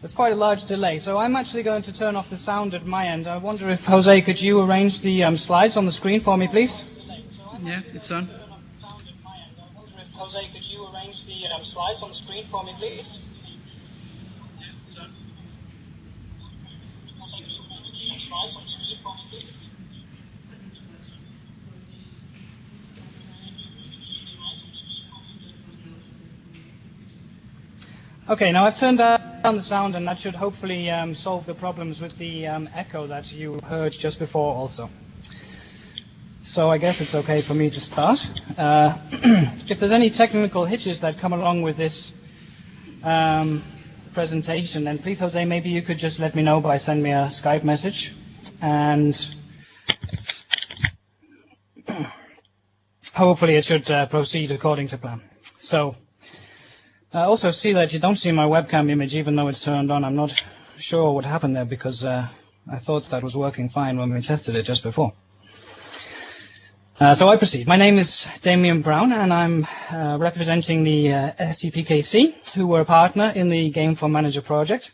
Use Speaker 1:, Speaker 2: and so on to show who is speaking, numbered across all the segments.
Speaker 1: There's quite a large delay, so I'm actually going to turn off the sound at my end. I wonder if, Jose, could you arrange the slides on the screen for me, please?
Speaker 2: Yeah, it's on.
Speaker 1: Jose, could you arrange the slides on the screen for me, please? Okay, now I've turned down the sound, and that should hopefully solve the problems with the echo that you heard just before also. So I guess it's okay for me to start. If there's any technical hitches that come along with this presentation, then please, Jose, maybe you could just let me know by sending me a Skype message. And hopefully it should proceed according to plan. So I also see that you don't see my webcam image even though it's turned on. I'm not sure what happened there because I thought that was working fine when we tested it just before. So I proceed. My name is Damian Brown, and I'm representing the STPKC, who were a partner in the Game4Manager project.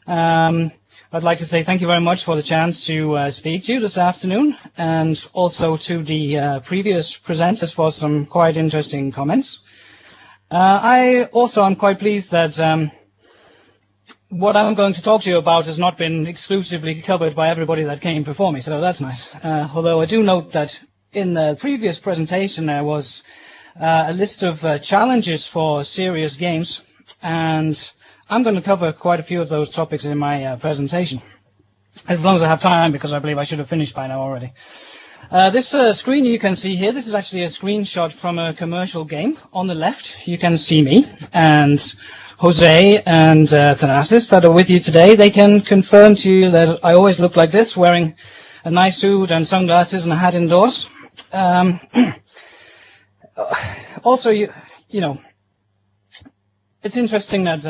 Speaker 1: I'd like to say thank you very much for the chance to speak to you this afternoon, and also to the previous presenters for some quite interesting comments. I'm quite pleased that what I'm going to talk to you about has not been exclusively covered by everybody that came before me, so that's nice. Although I do note that in the previous presentation there was a list of challenges for serious games, and I'm going to cover quite a few of those topics in my presentation, as long as I have time, because I believe I should have finished by now already. This screen you can see here, this is actually a screenshot from a commercial game. On the left you can see me and Jose and Thanasis that are with you today. They can confirm to you that I always look like this, wearing a nice suit and sunglasses and a hat indoors. Also, you know, it's interesting that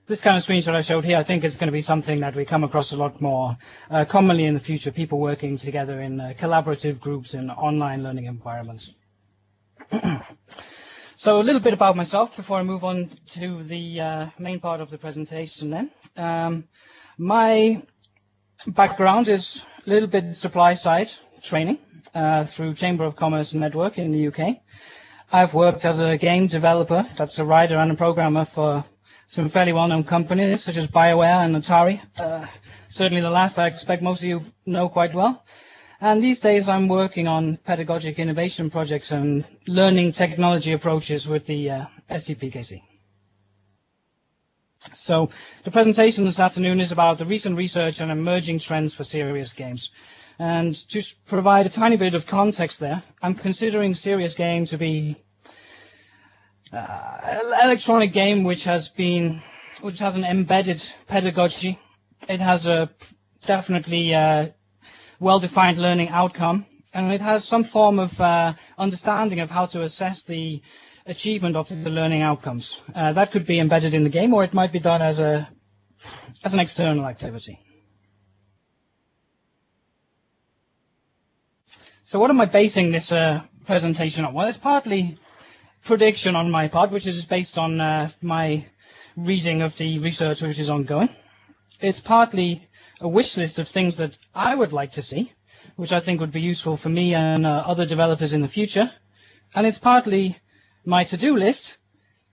Speaker 1: this kind of screenshot I showed here, I think it's going to be something that we come across a lot more commonly in the future, people working together in collaborative groups in online learning environments. So a little bit about myself before I move on to the main part of the presentation then. My background is a little bit supply side training through Chamber of Commerce Network in the UK. I've worked as a game developer, that's a writer and a programmer for some fairly well-known companies such as BioWare and Atari. Certainly the last I expect most of you know quite well. And these days I'm working on pedagogic innovation projects and learning technology approaches with the STPKC. So the presentation this afternoon is about the recent research and emerging trends for serious games. And to provide a tiny bit of context there, I'm considering serious game to be an electronic game which has an embedded pedagogy. It has a definitely well-defined learning outcome, and it has some form of understanding of how to assess the achievement of the learning outcomes. That could be embedded in the game, or it might be done as an external activity. So what am I basing this presentation on? Well, it's partly prediction on my part, which is based on my reading of the research which is ongoing. It's partly a wish list of things that I would like to see, which I think would be useful for me and other developers in the future. And it's partly my to-do list,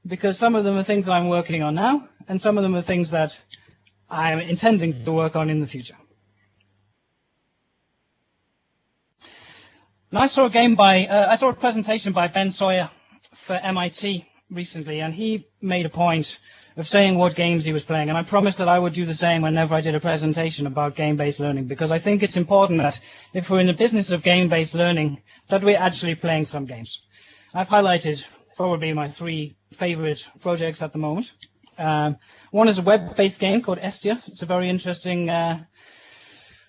Speaker 1: because some of them are things that I'm working on now, and some of them are things that I'm intending to work on in the future. Now, I saw a presentation by Ben Sawyer for MIT recently, and he made a point of saying what games he was playing, and I promised that I would do the same whenever I did a presentation about game-based learning, because I think it's important that if we're in the business of game-based learning, that we're actually playing some games. I've highlighted probably my 3 favorite projects at the moment. One is a web-based game called Estia. It's a very interesting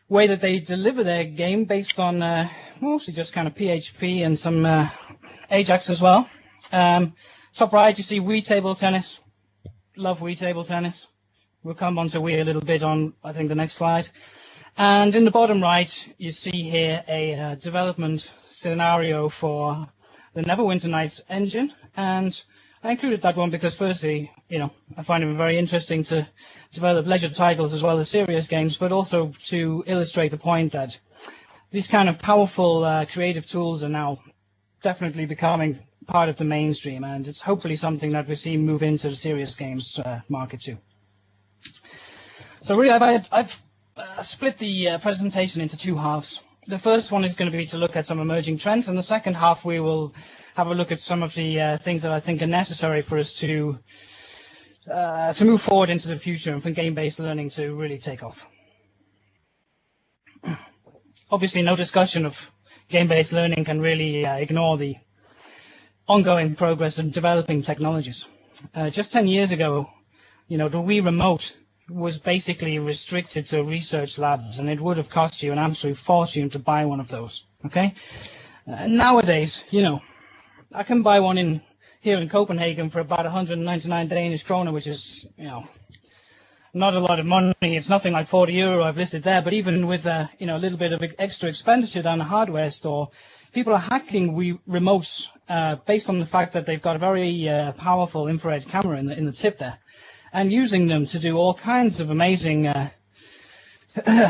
Speaker 1: way that they deliver their game based on mostly just kind of PHP and some Ajax as well. Top right, you see Wii Table Tennis. Love Wii Table Tennis. We'll come on to Wii a little bit on, I think, the next slide. And in the bottom right, you see here a development scenario for the Neverwinter Nights engine. And I included that one because firstly, I find it very interesting to develop leisure titles as well as serious games, but also to illustrate the point that these kind of powerful creative tools are now definitely becoming part of the mainstream, and it's hopefully something that we see move into the serious games market too. So really, I've split the presentation into two halves. The first one is going to be to look at some emerging trends, and the second half we will have a look at some of the things that I think are necessary for us to move forward into the future and for game-based learning to really take off. Obviously, no discussion of game-based learning can really ignore the ongoing progress in developing technologies. Just 10 years ago, the Wii Remote was basically restricted to research labs, and it would have cost you an absolute fortune to buy one of those. Okay? Nowadays, I can buy one here in Copenhagen for about 199 Danish kroner, which is, not a lot of money. It's nothing like 40 euro I've listed there, but even with a little bit of extra expenditure down the hardware store, people are hacking Wii remotes based on the fact that they've got a very powerful infrared camera in the tip there, and using them to do all kinds of amazing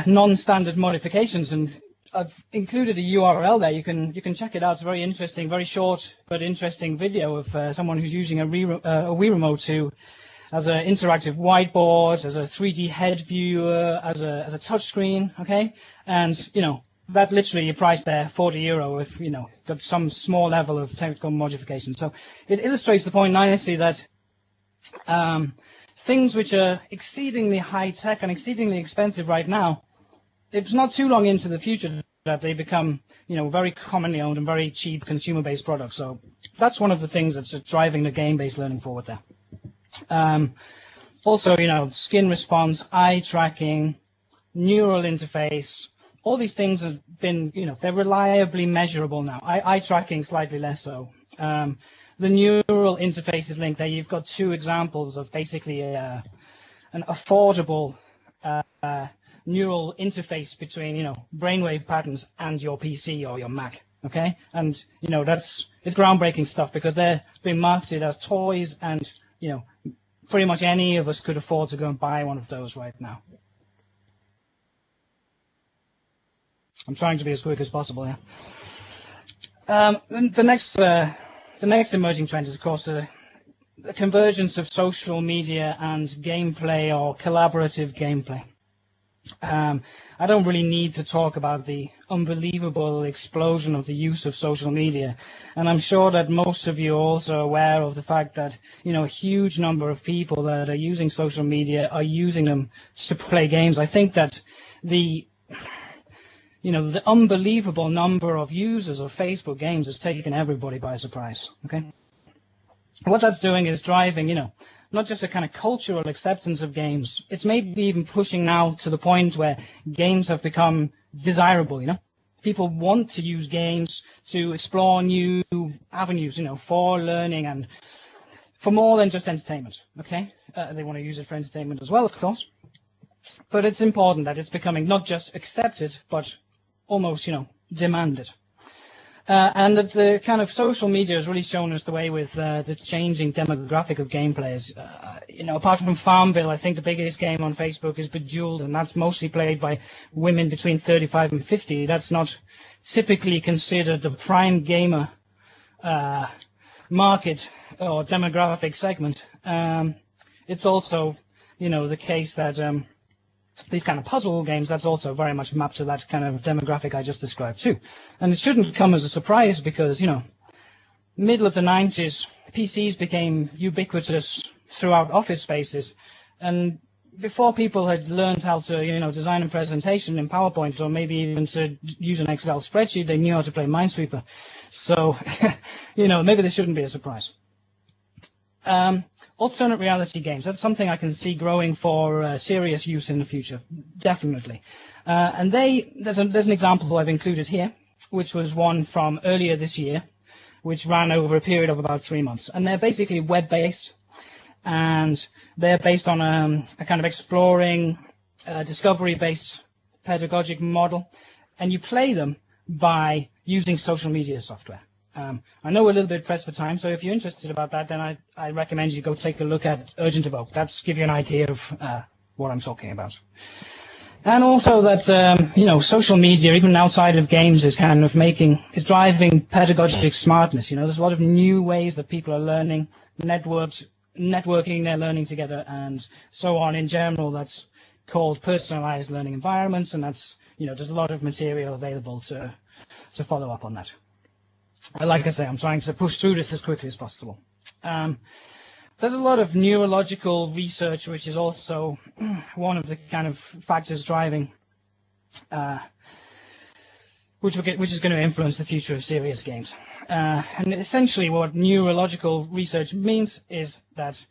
Speaker 1: non-standard modifications. And I've included a URL there. You can check it out. It's a very interesting, very short but interesting video of someone who's using a Wii remote as an interactive whiteboard, as a 3D head viewer, as a touch screen. Okay, and that literally you price there 40 euro if got some small level of technical modification. So it illustrates the point nicely that things which are exceedingly high tech and exceedingly expensive right now, it's not too long into the future that they become, very commonly owned and very cheap consumer-based products. So that's one of the things that's driving the game-based learning forward there. Also, skin response, eye tracking, neural interface, all these things have been, they're reliably measurable now. Eye tracking slightly less so. The neural interface is linked there. You've got two examples of basically an affordable neural interface between, brainwave patterns and your PC or your Mac. Okay, and it's groundbreaking stuff because they're being marketed as toys, and pretty much any of us could afford to go and buy one of those right now. I'm trying to be as quick as possible here. The next emerging trend is, of course, the convergence of social media and gameplay or collaborative gameplay. I don't really need to talk about the unbelievable explosion of the use of social media, and I'm sure that most of you are also aware of the fact that a huge number of people that are using social media are using them to play games. I think that the unbelievable number of users of Facebook games has taken everybody by surprise. Okay, what that's doing is driving, not just a kind of cultural acceptance of games. It's maybe even pushing now to the point where games have become desirable. People want to use games to explore new avenues, for learning and for more than just entertainment. Okay, they want to use it for entertainment as well, of course. But it's important that it's becoming not just accepted, but almost, demanded. And that the kind of social media has really shown us the way with the changing demographic of gameplays. Apart from Farmville, I think the biggest game on Facebook is Bejeweled, and that's mostly played by women between 35 and 50. That's not typically considered the prime gamer market or demographic segment. It's also, the case that these kind of puzzle games, that's also very much mapped to that kind of demographic I just described too. And it shouldn't come as a surprise because, middle of the 90s, PCs became ubiquitous throughout office spaces. And before people had learned how to, design a presentation in PowerPoint or maybe even to use an Excel spreadsheet, they knew how to play Minesweeper. So, maybe this shouldn't be a surprise. Alternate reality games, that's something I can see growing for serious use in the future, definitely. And there's an example I've included here, which was one from earlier this year, which ran over a period of about 3 months. And they're basically web-based, and they're based on a kind of exploring, discovery-based pedagogic model. And you play them by using social media software. I know we're a little bit pressed for time, so if you're interested about that, then I recommend you go take a look at Urgent Evoke. That's give you an idea of what I'm talking about. And also that, social media, even outside of games, is driving pedagogic smartness. There's a lot of new ways that people are learning, networking their learning together, and so on. In general, that's called personalized learning environments, and that's, there's a lot of material available to follow up on that. Like I say, I'm trying to push through this as quickly as possible. There's a lot of neurological research, which is also one of the kind of factors driving, which is going to influence the future of serious games. And essentially what neurological research means is that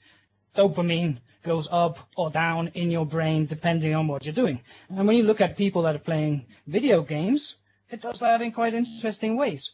Speaker 1: dopamine goes up or down in your brain depending on what you're doing. And when you look at people that are playing video games, it does that in quite interesting ways.